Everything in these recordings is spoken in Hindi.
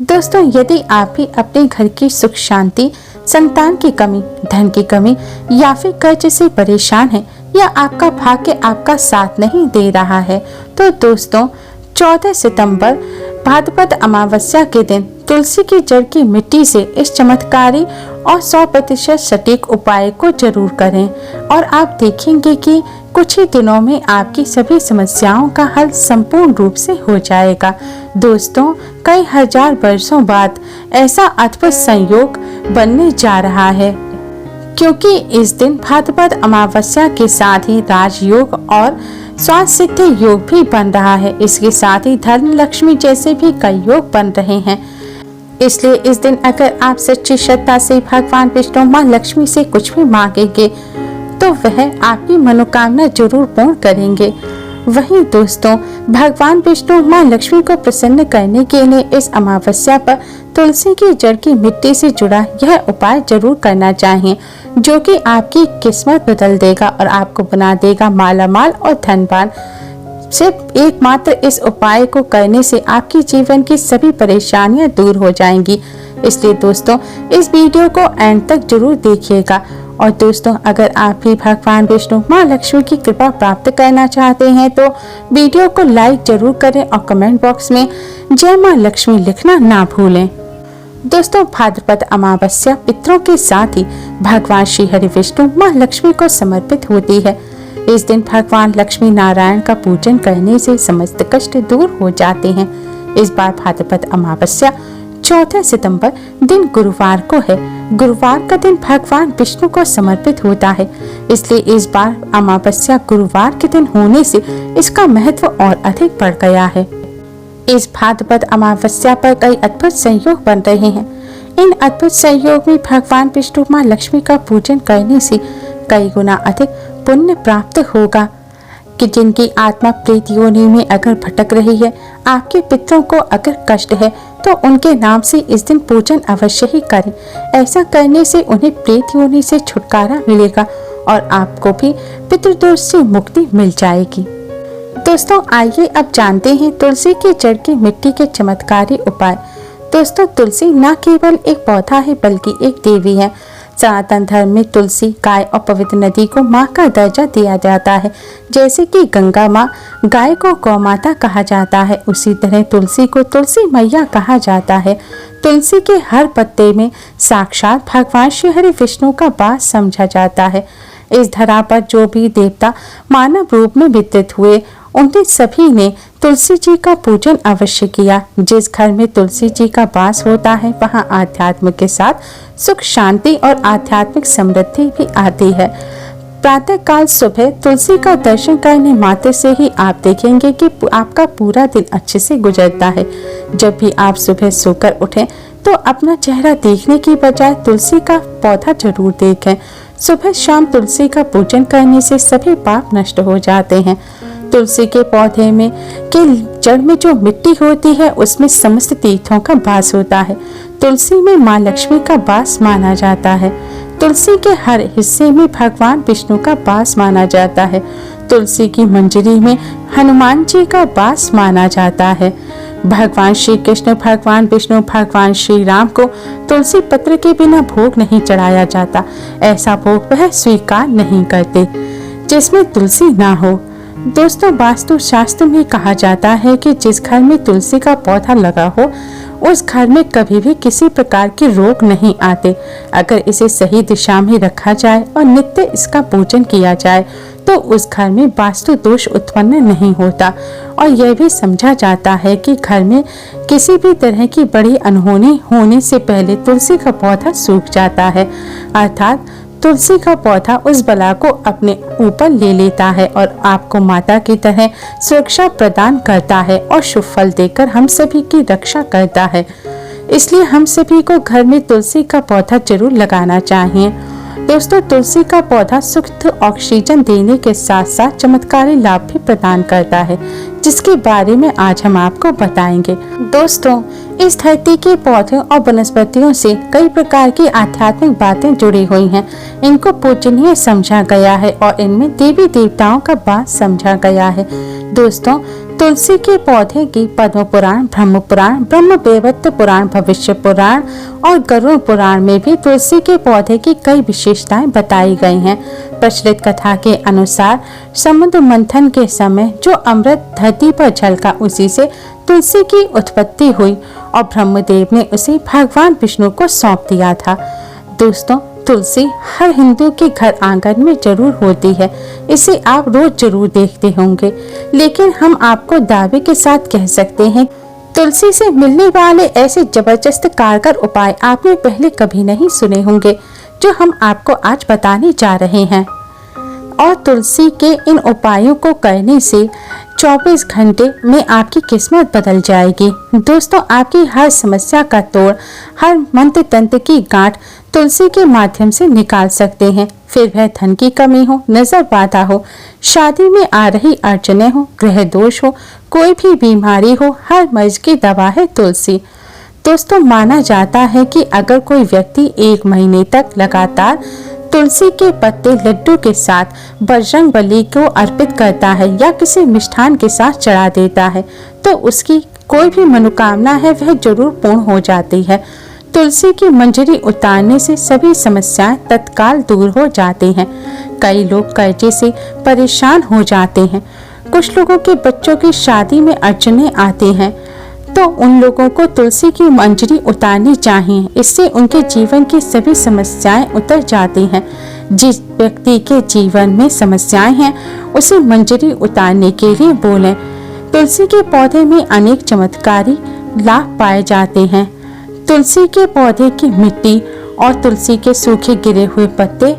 दोस्तों, यदि आप भी अपने घर की सुख शांति, संतान की कमी, धन की कमी या फिर कर्ज से परेशान हैं या आपका भाग्य आपका साथ नहीं दे रहा है, तो दोस्तों 14 सितंबर भाद्रपद अमावस्या के दिन तुलसी की जड़ की मिट्टी से इस चमत्कारी और 100% सटीक उपाय को जरूर करें और आप देखेंगे कि कुछ ही दिनों में आपकी सभी समस्याओं का हल संपूर्ण रूप से हो जाएगा। दोस्तों, कई हजार वर्षों बाद ऐसा अद्भुत संयोग बनने जा रहा है, क्योंकि इस दिन भाद्रपद अमावस्या के साथ ही राजयोग और स्वास्थ्य सिद्धि योग भी बन रहा है। इसके साथ ही धन लक्ष्मी जैसे भी कई योग बन रहे हैं। इसलिए इस दिन अगर आप सच्ची श्रद्धा से भगवान विष्णु माँ लक्ष्मी से कुछ भी मांगेंगे तो वह आपकी मनोकामना जरूर पूर्ण करेंगे। वहीं दोस्तों, भगवान विष्णु माँ लक्ष्मी को प्रसन्न करने के लिए इस अमावस्या पर तुलसी की जड़ की मिट्टी से जुड़ा यह उपाय जरूर करना चाहिए, जो कि आपकी किस्मत बदल देगा और आपको बना देगा मालामाल और धनवान। सिर्फ एकमात्र इस उपाय को करने से आपकी जीवन की सभी परेशानियां दूर हो जाएंगी। इसलिए दोस्तों, इस वीडियो को एंड तक जरूर देखिएगा। और दोस्तों, अगर आप भी भगवान विष्णु माँ लक्ष्मी की कृपा प्राप्त करना चाहते हैं तो वीडियो को लाइक जरूर करें और कमेंट बॉक्स में जय माँ लक्ष्मी लिखना ना भूलें। दोस्तों, भाद्रपद अमावस्या पितरों के साथ ही भगवान श्री हरि विष्णु माँ लक्ष्मी को समर्पित होती है। इस दिन भगवान लक्ष्मी नारायण का पूजन करने से समस्त कष्ट दूर हो जाते हैं। इस बार भाद्रपद अमावस्या 14 सितंबर दिन गुरुवार को है। गुरुवार का दिन भगवान विष्णु को समर्पित होता है, इसलिए इस बार अमावस्या गुरुवार के दिन होने से इसका महत्व और अधिक बढ़ गया है। इस भाद्रपद अमावस्या पर कई अद्भुत संयोग बन रहे हैं। इन अद्भुत संयोग में भगवान विष्णु माँ लक्ष्मी का पूजन करने से कई गुना अधिक पुण्य प्राप्त होगा। कि जिनकी आत्मा प्रेत योनि में अगर भटक रही है, आपके पितरों को अगर कष्ट है, तो उनके नाम से इस दिन पूजन अवश्य ही करें। ऐसा करने से उन्हें प्रेत योनि से छुटकारा मिलेगा और आपको भी पितृदोष से मुक्ति मिल जाएगी। दोस्तों, आइए अब जानते हैं तुलसी की जड़ की मिट्टी के चमत्कारी उपाय। दोस्तों, तुलसी न केवल एक पौधा है बल्कि एक देवी है। सनातन धर्म में तुलसी, गाय और पवित्र नदी को माँ का दर्जा दिया जाता है। जैसे कि गंगा माँ गाय को गौ माता कहा जाता है, उसी तरह तुलसी को तुलसी मैया कहा जाता है। तुलसी के हर पत्ते में साक्षात भगवान श्री हरि विष्णु का वास समझा जाता है। इस धरा पर जो भी देवता मानव रूप में विदित हुए, उन्हें सभी ने तुलसी जी का पूजन अवश्य किया। जिस घर में तुलसी जी का वास होता है, वहाँ आध्यात्म के साथ सुख शांति और आध्यात्मिक समृद्धि भी आती है। प्रातः काल सुबह तुलसी का दर्शन करने मात्र से ही आप देखेंगे कि आपका पूरा दिन अच्छे से गुजरता है। जब भी आप सुबह सोकर उठें तो अपना चेहरा देखने की बजाय तुलसी का पौधा जरूर देखें। सुबह शाम तुलसी का पूजन करने से सभी पाप नष्ट हो जाते हैं। तुलसी के पौधे में के जड़ में जो मिट्टी होती है, उसमें समस्त तीर्थों का वास होता है। तुलसी में माँ लक्ष्मी का वास माना जाता है। तुलसी के हर हिस्से में भगवान विष्णु का वास माना जाता है। तुलसी की मंजरी में हनुमान जी का वास माना जाता है। भगवान श्री कृष्ण, भगवान विष्णु, भगवान श्री राम को तुलसी पत्र के बिना भोग नहीं चढ़ाया जाता। ऐसा भोग वह स्वीकार नहीं करते जिसमें तुलसी ना हो। दोस्तों, वास्तु शास्त्र में कहा जाता है कि जिस घर में तुलसी का पौधा लगा हो, उस घर में कभी भी किसी प्रकार के रोग नहीं आते। अगर इसे सही दिशा में रखा जाए और नित्य इसका पूजन किया जाए तो उस घर में वास्तु दोष उत्पन्न नहीं होता। और यह भी समझा जाता है कि घर में किसी भी तरह की बड़ी अनहोनी होने से पहले तुलसी का पौधा सूख जाता है, अर्थात तुलसी का पौधा उस बला को अपने ऊपर ले लेता है और आपको माता की तरह सुरक्षा प्रदान करता है और शुभ फल देकर हम सभी की रक्षा करता है। इसलिए हम सभी को घर में तुलसी का पौधा जरूर लगाना चाहिए। दोस्तों, तुलसी का पौधा शुद्ध ऑक्सीजन देने के साथ साथ चमत्कारी लाभ भी प्रदान करता है, जिसके बारे में आज हम आपको बताएंगे। दोस्तों, इस धरती के पौधों और वनस्पतियों से कई प्रकार की आध्यात्मिक बातें जुड़ी हुई हैं। इनको पूजनीय समझा गया है और इनमें देवी देवताओं का वास समझा गया है। दोस्तों, तुलसी के पौधे की पद्म पुराण, ब्रह्म पुराण, ब्रह्म वैवर्त पुराण, भविष्य पुराण और गरुड़ पुराण में भी तुलसी के पौधे की कई विशेषताएं बताई गई हैं। प्रचलित कथा के अनुसार समुद्र मंथन के समय जो अमृत धरती पर झलका, उसी से तुलसी की उत्पत्ति हुई और ब्रह्मदेव ने उसे भगवान विष्णु को सौंप दिया था। दोस्तों, तुलसी हर हिंदू के घर आंगन में जरूर होती है। इसे आप रोज जरूर देखते होंगे, लेकिन हम आपको दावे के साथ कह सकते हैं तुलसी से मिलने वाले ऐसे जबरदस्त कारगर उपाय आपने पहले कभी नहीं सुने होंगे, जो हम आपको आज बताने जा रहे हैं। और तुलसी के इन उपायों को करने से 24 घंटे में आपकी किस्मत बदल जाएगी। दोस्तों, आपकी हर समस्या का तोड़, हर मंत्र तंत्र की गांठ तुलसी के माध्यम से निकाल सकते हैं। फिर वह धन की कमी हो, नजर बाधा हो, शादी में आ रही अड़चने हो, ग्रह दोष हो, कोई भी बीमारी हो, हर मर्ज की दवा है तुलसी। दोस्तों, माना जाता है कि अगर कोई व्यक्ति 1 महीने तक लगातार तुलसी के पत्ते लड्डू के साथ बजरंगबली को अर्पित करता है या किसी मिष्ठान के साथ चढ़ा देता है, तो उसकी कोई भी मनोकामना है वह जरूर पूर्ण हो जाती है। तुलसी की मंजरी उतारने से सभी समस्याएं तत्काल दूर हो जाती हैं। कई लोग कर्जे से परेशान हो जाते हैं। कुछ लोगों के बच्चों की शादी में अड़चने आती हैं, तो उन लोगों को तुलसी की मंजरी उतारनी चाहिए। इससे उनके जीवन की सभी समस्याएं उतर जाती हैं। जिस व्यक्ति के जीवन में समस्याएं हैं, उसे मंजरी उतारने के लिए बोलें। तुलसी के पौधे में अनेक चमत्कारी लाभ पाए जाते हैं। तुलसी के पौधे की मिट्टी और तुलसी के सूखे गिरे हुए पत्ते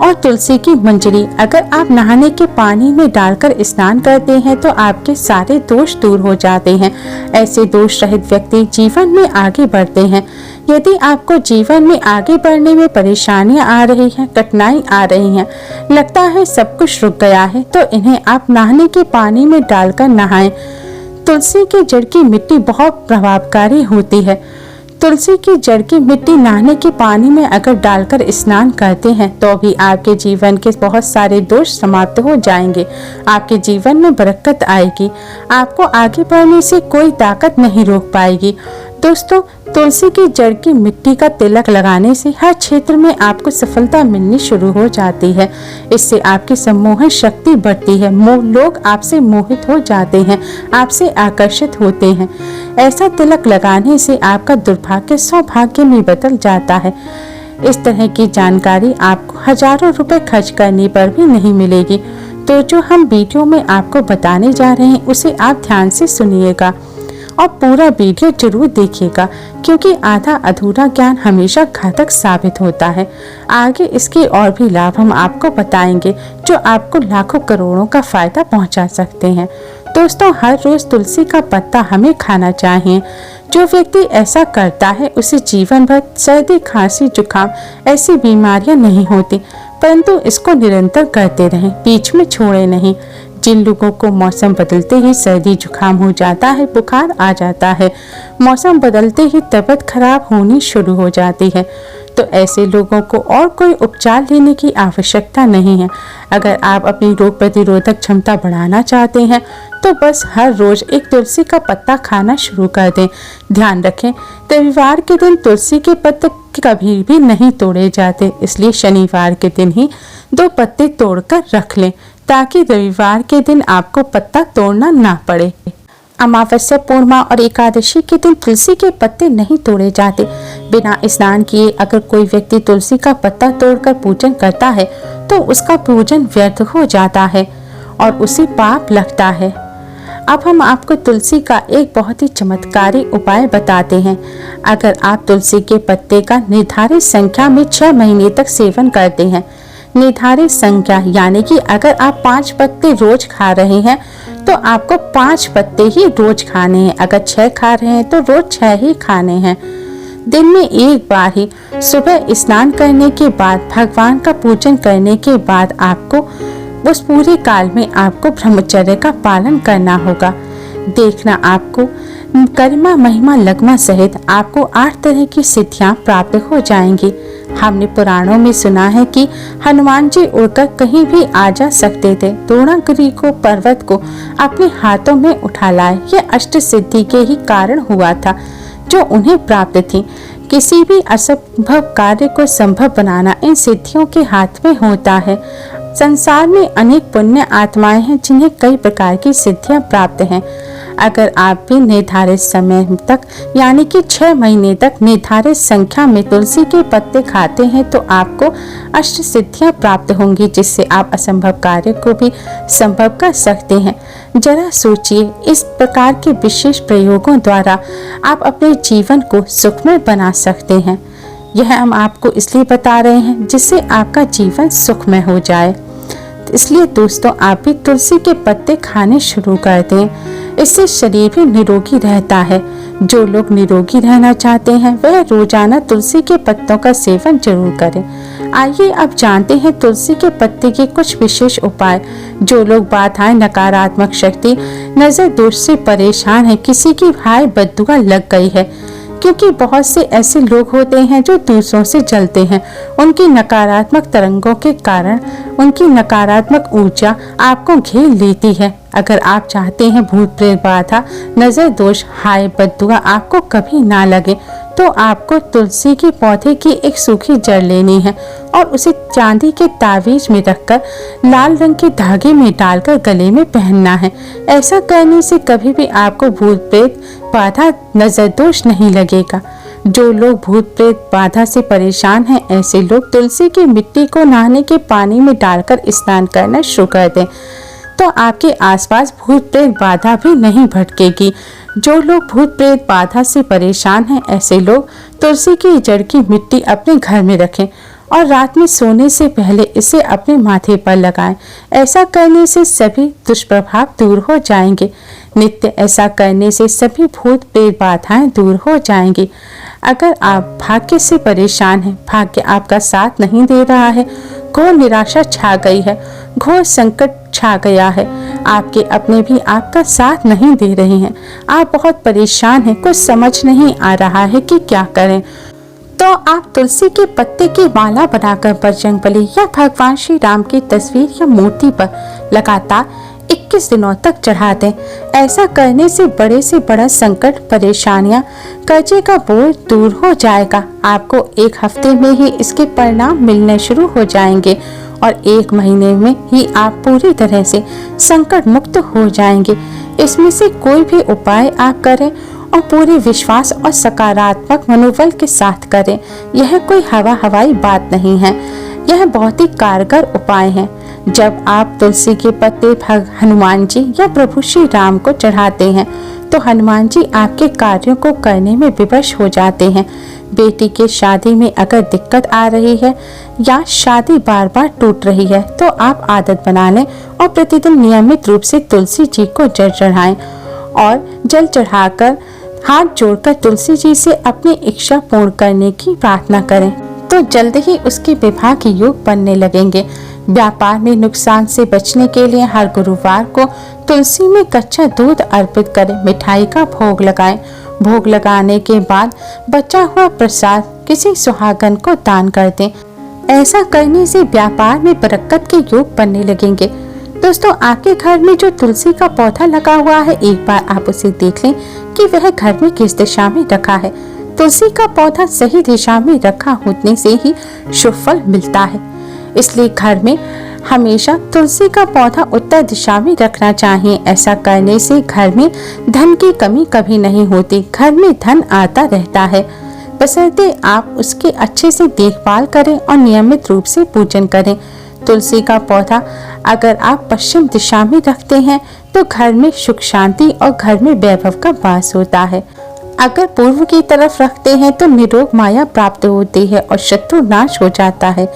और तुलसी की मंजरी अगर आप नहाने के पानी में डालकर स्नान करते हैं तो आपके सारे दोष दूर हो जाते हैं। ऐसे दोष रहित व्यक्ति जीवन में आगे बढ़ते हैं। यदि आपको जीवन में आगे बढ़ने में परेशानियां आ रही हैं, कठिनाई आ रही हैं, लगता है सब कुछ रुक गया है, तो इन्हें आप नहाने के पानी में डालकर नहाएं। तुलसी के जड़ की मिट्टी बहुत प्रभावकारी होती है। तुलसी की जड़ की मिट्टी नहाने के पानी में अगर डालकर स्नान करते हैं तो भी आपके जीवन के बहुत सारे दोष समाप्त हो जाएंगे। आपके जीवन में बरकत आएगी। आपको आगे बढ़ने से कोई ताकत नहीं रोक पाएगी। दोस्तों, तुलसी की जड़ की मिट्टी का तिलक लगाने से हर क्षेत्र में आपको सफलता मिलनी शुरू हो जाती है। इससे आपकी सम्मोहन शक्ति बढ़ती है। लोग आपसे मोहित हो जाते हैं, आपसे आकर्षित होते हैं। ऐसा तिलक लगाने से आपका दुर्भाग्य सौभाग्य में बदल जाता है। इस तरह की जानकारी आपको हजारों रुपए खर्च करने पर भी नहीं मिलेगी। तो जो हम वीडियो में आपको बताने जा रहे हैं उसे आप ध्यान से सुनिएगा और पूरा वीडियो जरूर देखिएगा, क्योंकि आधा अधूरा ज्ञान हमेशा घातक साबित होता है। आगे इसके और भी लाभ हम आपको बताएंगे जो आपको लाखों करोड़ों का फायदा पहुंचा सकते हैं। दोस्तों, हर रोज तुलसी का पत्ता हमें खाना चाहिए। जो व्यक्ति ऐसा करता है उसे जीवन भर सर्दी, खांसी, जुकाम ऐसी बीमारियां नहीं होती, परंतु इसको निरंतर करते रहें, बीच में छोड़े नहीं। जिन लोगों को मौसम बदलते ही सर्दी जुकाम हो जाता है, बुखार आ जाता है, मौसम बदलते ही तबीयत खराब होनी शुरू हो जाती है, तो ऐसे लोगों को और कोई उपचार लेने की आवश्यकता नहीं है। अगर आप अपनी रोग प्रतिरोधक क्षमता बढ़ाना चाहते हैं तो बस हर रोज एक तुलसी का पत्ता खाना शुरू कर दें। ध्यान रखें, रविवार के दिन तुलसी के पत्ते कभी भी नहीं तोड़े जाते, इसलिए शनिवार के दिन ही 2 पत्ते तोड़कर रख लें ताकि रविवार के दिन आपको पत्ता तोड़ना ना पड़े। अमावस्या, पूर्णिमा और एकादशी के दिन तुलसी के पत्ते नहीं तोड़े जाते। बिना स्नान किए अगर कोई व्यक्ति तुलसी का पत्ता तोड़कर पूजन करता है तो उसका पूजन व्यर्थ हो जाता है और उसे पाप लगता है। अब हम आपको तुलसी का एक बहुत ही चमत्कारी उपाय बताते हैं। अगर आप तुलसी के पत्ते का निर्धारित संख्या में 6 महीने तक सेवन करते हैं, निर्धारित संख्या यानी कि अगर आप 5 पत्ते रोज खा रहे हैं तो आपको 5 पत्ते ही रोज खाने हैं। अगर 6 खा रहे हैं तो रोज 6 ही खाने हैं। दिन में एक बार ही सुबह स्नान करने के बाद, भगवान का पूजन करने के बाद आपको उस पूरे काल में आपको ब्रह्मचर्य का पालन करना होगा। देखना, आपको गरिमा, महिमा, लगमा सहित आपको 8 तरह की सिद्धियां प्राप्त हो जाएंगी। हमने पुराणों में सुना है कि हनुमान जी उड़कर कहीं भी आ जा सकते थे। द्रोणागिरी को पर्वत को अपने हाथों में उठा लाए। यह अष्ट सिद्धि के ही कारण हुआ था जो उन्हें प्राप्त थी। किसी भी असंभव कार्य को संभव बनाना इन सिद्धियों के हाथ में होता है। संसार में अनेक पुण्य आत्माएं हैं जिन्हें कई प्रकार की सिद्धियां प्राप्त हैं। अगर आप भी निर्धारित समय तक यानी कि 6 महीने तक निर्धारित संख्या में तुलसी के पत्ते खाते हैं तो आपको अष्ट सिद्धियां प्राप्त होंगी, जिससे आप असंभव कार्य को भी संभव कर सकते हैं। जरा सोचिए, इस प्रकार के विशेष प्रयोगों द्वारा आप अपने जीवन को सुखमय बना सकते हैं। यह हम आपको इसलिए बता रहे हैं जिससे आपका जीवन सुखमय हो जाए। इसलिए दोस्तों, आप भी तुलसी के पत्ते खाने शुरू कर दें। इससे शरीर भी निरोगी रहता है। जो लोग निरोगी रहना चाहते हैं वह रोजाना तुलसी के पत्तों का सेवन जरूर करें। आइए अब जानते हैं तुलसी के पत्ते के कुछ विशेष उपाय। जो लोग बाधाएं, नकारात्मक शक्ति, नजर दोष से परेशान है, किसी की भाई बद्दुआ लग गई है, क्योंकि बहुत से ऐसे लोग होते हैं जो दूसरों से जलते हैं। उनकी नकारात्मक तरंगों के कारण उनकी नकारात्मक ऊर्जा आपको घेर लेती है। अगर आप चाहते हैं भूत प्रेत बाधा, नजर दोष, हाय बद्दुआ आपको कभी ना लगे, तो आपको तुलसी के पौधे की एक सूखी जड़ लेनी है और उसे चांदी के तावीज में रखकर लाल रंग के धागे में डालकर गले में पहनना है। ऐसा करने से कभी भी आपको भूत प्रेत बाधा, नजर दोष नहीं लगेगा। जो लोग भूत प्रेत बाधा से परेशान हैं, ऐसे लोग तुलसी की मिट्टी को नहाने के पानी में डालकर स्नान करना शुरू कर दें, तो आपके आसपास भूत प्रेत बाधा भी नहीं भटकेगी। जो लोग भूत प्रेत बाधा से परेशान हैं, ऐसे लोग तुलसी की जड़ की मिट्टी अपने घर में रखें और रात में सोने से पहले इसे अपने माथे पर लगाएं। ऐसा करने से सभी दुष्प्रभाव दूर हो जाएंगे। नित्य ऐसा करने से सभी भूत प्रेत बाधाएं दूर हो जाएंगी। अगर आप भाग्य से परेशान हैं, भाग्य आपका साथ नहीं दे रहा है, घोर निराशा छा गई है, घोर संकट छा गया है, आपके अपने भी आपका साथ नहीं दे रहे हैं, आप बहुत परेशान हैं, कुछ समझ नहीं आ रहा है कि क्या करें, तो आप तुलसी के पत्ते की माला बनाकर बजरंगबली या भगवान श्री राम की तस्वीर या मूर्ति पर लगातार 21 दिनों तक चढ़ा दें। ऐसा करने से बड़ा संकट, परेशानियां, कर्जे का बोझ दूर हो जाएगा। आपको 1 हफ्ते में ही इसके परिणाम मिलने शुरू हो जाएंगे और 1 महीने में ही आप पूरी तरह से संकट मुक्त हो जाएंगे। इसमें से कोई भी उपाय आप करें और पूरे विश्वास और सकारात्मक मनोबल के साथ करें। यह कोई हवाई बात नहीं है, यह बहुत ही कारगर उपाय है। जब आप तुलसी के पत्ते हनुमान जी या प्रभु श्री राम को चढ़ाते हैं तो हनुमान जी आपके कार्यों को करने में विवश हो जाते हैं। बेटी के शादी में अगर दिक्कत आ रही है या शादी बार बार टूट रही है तो आप आदत बना लें और प्रतिदिन नियमित रूप से तुलसी जी को जल चढ़ाएं और जल चढ़ाकर हाथ जोड़कर तुलसी जी से अपनी इच्छा पूर्ण करने की प्रार्थना करें, तो जल्द ही उसके विवाह के योग बनने लगेंगे। व्यापार में नुकसान से बचने के लिए हर गुरुवार को तुलसी में कच्चा दूध अर्पित करें, मिठाई का भोग लगाएं। भोग लगाने के बाद बचा हुआ प्रसाद किसी सुहागन को दान कर दें। ऐसा करने से व्यापार में बरकत के योग बनने लगेंगे। दोस्तों, आपके घर में जो तुलसी का पौधा लगा हुआ है, एक बार आप उसे देख लें कि वह घर में किस दिशा में रखा है। तुलसी का पौधा सही दिशा में रखा होने से ही शुभ फल मिलता है, इसलिए घर में हमेशा तुलसी का पौधा उत्तर दिशा में रखना चाहिए। ऐसा करने से घर में धन की कमी कभी नहीं होती, घर में धन आता रहता है, बशर्ते आप उसके अच्छे से देखभाल करें और नियमित रूप से पूजन करें। तुलसी का पौधा अगर आप पश्चिम दिशा में रखते हैं तो घर में सुख शांति और घर में वैभव का वास होता है। अगर पूर्व की तरफ रखते हैं तो निरोग माया प्राप्त होती है और शत्रु नाश हो जाता है।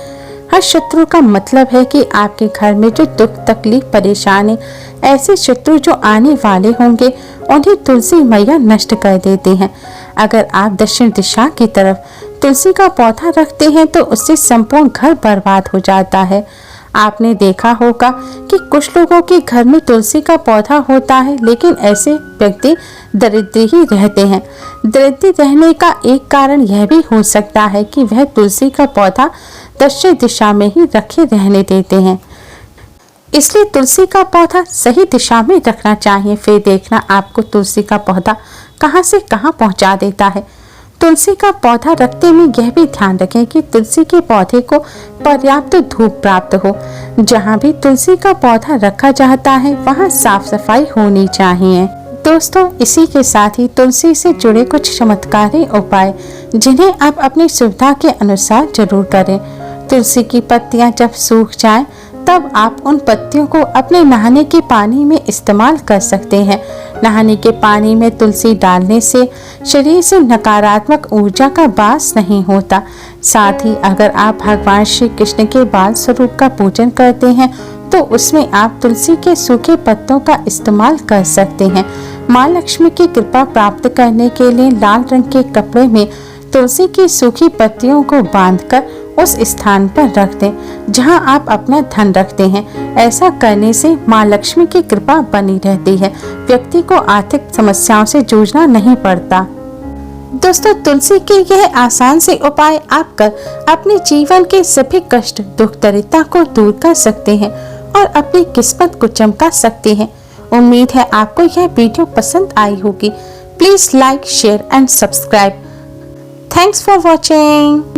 हर शत्रु का मतलब है कि आपके घर में जो दुख, तकलीफ, परेशानी, ऐसे शत्रु जो आने वाले होंगे उन्हें तुलसी मैया नष्ट कर देते हैं। अगर आप दक्षिण दिशा की तरफ तुलसी का पौधा रखते हैं तो उससे संपूर्ण घर बर्बाद हो जाता है। आपने देखा होगा कि कुछ लोगों के घर में तुलसी का पौधा होता है, लेकिन ऐसे व्यक्ति दरिद्र ही रहते हैं। दरिद्र रहने का एक कारण यह भी हो सकता है कि वह तुलसी का पौधा दक्षिण दिशा में ही रखे रहने देते हैं। इसलिए तुलसी का पौधा सही दिशा में रखना चाहिए। फिर देखना आपको तुलसी का पौधा कहां से कहां पहुंचा देता है। तुलसी का पौधा रखते में यह भी ध्यान रखें कि तुलसी के पौधे को पर्याप्त धूप प्राप्त हो। जहां भी तुलसी का पौधा रखा जाता है वहां साफ सफाई होनी चाहिए। दोस्तों, इसी के साथ ही तुलसी से जुड़े कुछ चमत्कारी उपाय जिन्हें आप अपनी सुविधा के अनुसार जरूर करें। तुलसी की पत्तियां जब सूख जाएं, तब आप उन पत्तियों को अपने नहाने के पानी में इस्तेमाल कर सकते हैं। नहाने के पानी में तुलसी डालने से शरीर से नकारात्मक ऊर्जा का वास नहीं होता। साथ ही अगर आप भगवान श्री कृष्ण के बाल स्वरूप का पूजन करते हैं तो उसमें आप तुलसी के सूखे पत्तों का इस्तेमाल कर सकते हैं। माँ लक्ष्मी की कृपा प्राप्त करने के लिए लाल रंग के कपड़े में तुलसी की सूखी पत्तियों को बांधकर उस स्थान पर रख दें जहां आप अपना धन रखते हैं। ऐसा करने से माँ लक्ष्मी की कृपा बनी रहती है। व्यक्ति को आर्थिक समस्याओं से जूझना नहीं पड़ता। दोस्तों, तुलसी के यह आसान से उपाय आप कर अपने जीवन के सभी कष्ट, दुख, दरिद्रता को दूर कर सकते हैं और अपनी किस्मत को चमका सकते हैं। उम्मीद है आपको यह वीडियो पसंद आई होगी। Please like, share and subscribe. Thanks for watching.